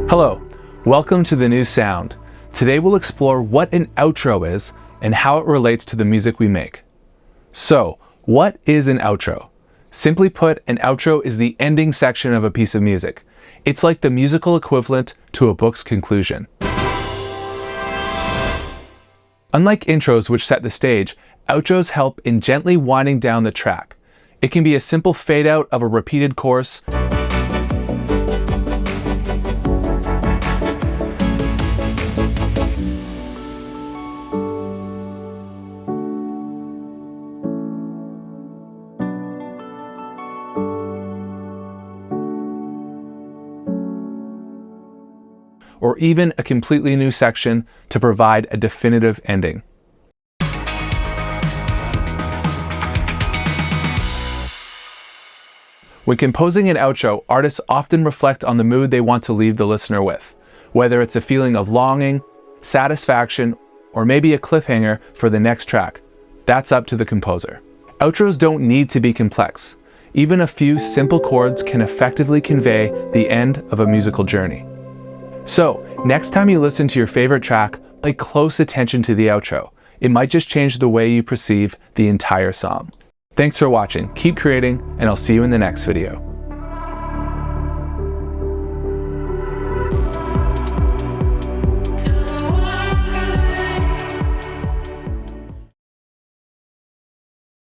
Hello, welcome to The New Sound. Today we'll explore what an outro is and how it relates to the music we make. So, what is an outro? Simply put, an outro is the ending section of a piece of music. It's like the musical equivalent to a book's conclusion. Unlike intros, which set the stage, outros help in gently winding down the track. It can be a simple fade out of a repeated chorus, or even a completely new section to provide a definitive ending. When composing an outro, artists often reflect on the mood they want to leave the listener with, whether it's a feeling of longing, satisfaction, or maybe a cliffhanger for the next track. That's up to the composer. Outros don't need to be complex. Even a few simple chords can effectively convey the end of a musical journey. So, next time you listen to your favorite track, pay close attention to the outro. It might just change the way you perceive the entire song. Thanks for watching, keep creating, and I'll see you in the next video.